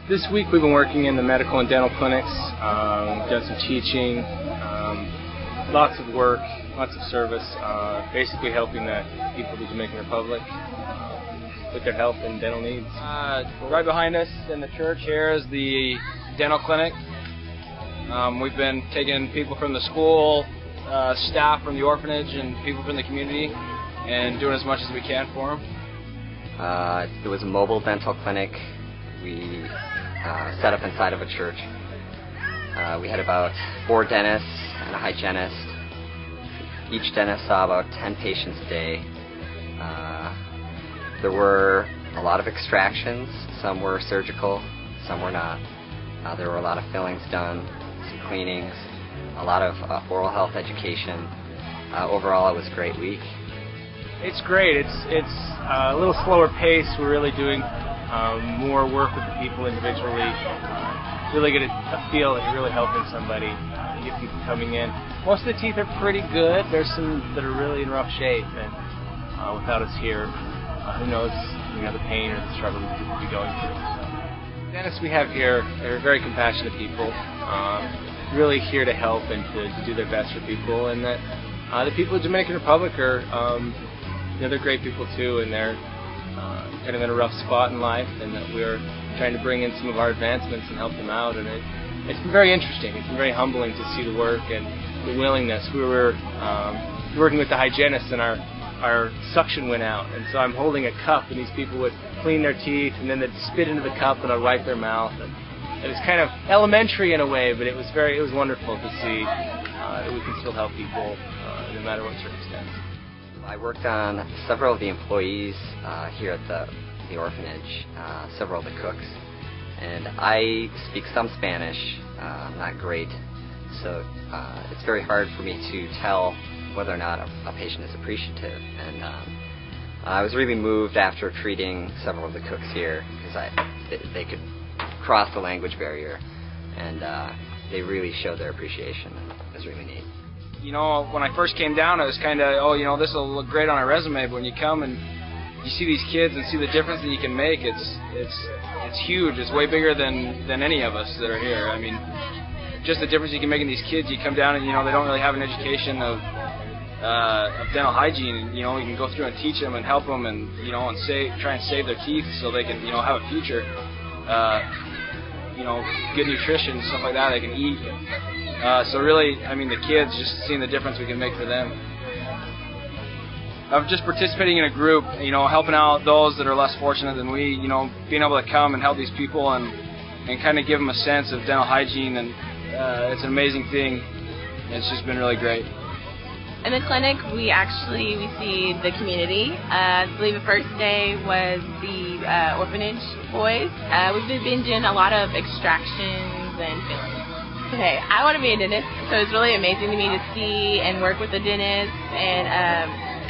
This week we've been working in the medical and dental clinics, done some teaching, lots of work, lots of service, basically helping the people of the Dominican Republic with their health and dental needs. Right behind us in the church here is the dental clinic. We've been taking people from the school, staff from the orphanage, and people from the community, and doing as much as we can for them. It was a mobile dental clinic we set up inside of a church. We had about 4 dentists and a hygienist. Each dentist saw about 10 patients a day. There were a lot of extractions. Some were surgical, some were not. There were a lot of fillings done, some cleanings, a lot of oral health education. Overall, it was a great week. It's great. It's a little slower pace. We're really doing more work with the people individually. Really get a feel that you're really helping somebody. You get people coming in. Most of the teeth are pretty good. There's some that are really in rough shape, and without us here, who knows, the pain or the struggle that people will be going through. So, the dentists we have here are very compassionate people, really here to help and to do their best for people, and that the people of the Dominican Republic are, they're great people too, and they're kind of in a rough spot in life, and that we're trying to bring in some of our advancements and help them out, and it's been very interesting. It's been very humbling to see the work and the willingness. We were working with the hygienist, and our suction went out, and so I'm holding a cup, and these people would clean their teeth, and then they'd spit into the cup, and I'd wipe their mouth. And it was kind of elementary in a way, but it was wonderful to see that we can still help people no matter what circumstance. I worked on several of the employees here at the orphanage, several of the cooks, and I speak some Spanish, not great, so it's very hard for me to tell whether or not a patient is appreciative. And I was really moved after treating several of the cooks here, because they could cross the language barrier, and they really showed their appreciation. It was really neat. When I first came down, it was kind of, this will look great on a resume, but when you come and you see these kids and see the difference that you can make, it's huge. It's way bigger than any of us that are here. I mean, just the difference you can make in these kids. You come down and, they don't really have an education of dental hygiene, and, you can go through and teach them and help them, and, and try and save their teeth so they can, have a future. Good nutrition, stuff like that they can eat. So really, the kids, just seeing the difference we can make for them. Of just participating in a group, helping out those that are less fortunate than we, being able to come and help these people and kind of give them a sense of dental hygiene, and it's an amazing thing. It's just been really great. In the clinic, we see the community. I believe the first day was the orphanage boys. We've been doing a lot of extractions and fillings. Okay, I want to be a dentist, so it's really amazing to me to see and work with the dentist and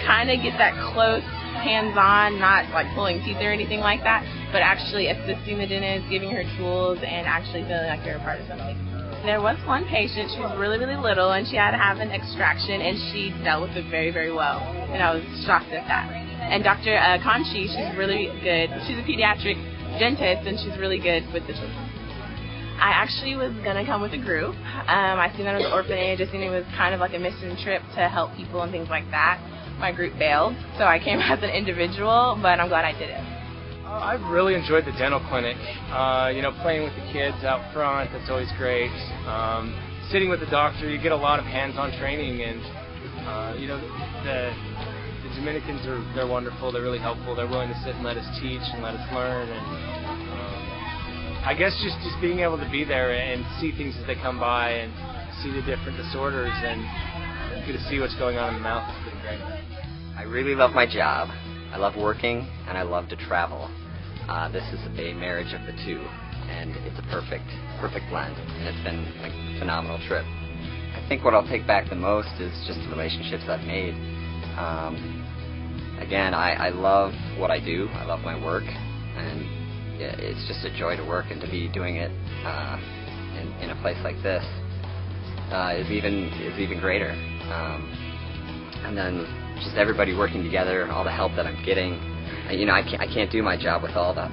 kind of get that close, hands-on, not like pulling teeth or anything like that, but actually assisting the dentist, giving her tools, and actually feeling like they're a part of something. There was one patient, she was really, really little, and she had to have an extraction, and she dealt with it very, very well, and I was shocked at that. And Dr. Conchi, she's really good. She's a pediatric dentist, and she's really good with the children. I actually was going to come with a group. I seen that at the orphanage. I seen it was kind of like a mission trip to help people and things like that. My group bailed, so I came as an individual, but I'm glad I did it. I've really enjoyed the dental clinic. Playing with the kids out front, that's always great. Sitting with the doctor, you get a lot of hands-on training, and the Dominicans they're wonderful. They're really helpful. They're willing to sit and let us teach and let us learn. And I guess just being able to be there and see things as they come by and see the different disorders and get to see what's going on in the mouth is pretty great. I really love my job. I love working, and I love to travel. This is a marriage of the two, and it's a perfect blend, and it's been a phenomenal trip. I think what I'll take back the most is just the relationships I've made. Again, I love what I do. I love my work, and it's just a joy to work, and to be doing it in a place like this is even greater. And then just everybody working together, all the help that I'm getting. I can't do my job with all the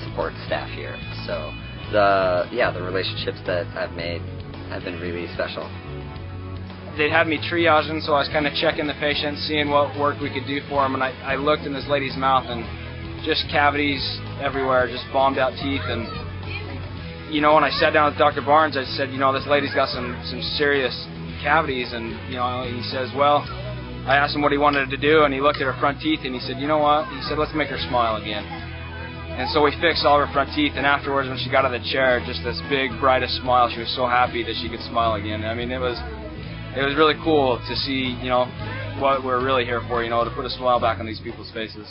support staff here. So the relationships that I've made have been really special. They'd had me triaging, so I was kind of checking the patient, seeing what work we could do for him, and I looked in this lady's mouth and just cavities everywhere, just bombed out teeth. And you know, when I sat down with Dr. Barnes, I said, you know, this lady's got some serious cavities, and you know, he says, well, I asked him what he wanted to do, and he looked at her front teeth, and he said, you know what? He said, let's make her smile again. And so we fixed all of her front teeth, and afterwards, when she got out of the chair, just this big, brightest smile. She was so happy that she could smile again. I mean, it was really cool to see, you know, what we're really here for, you know, to put a smile back on these people's faces.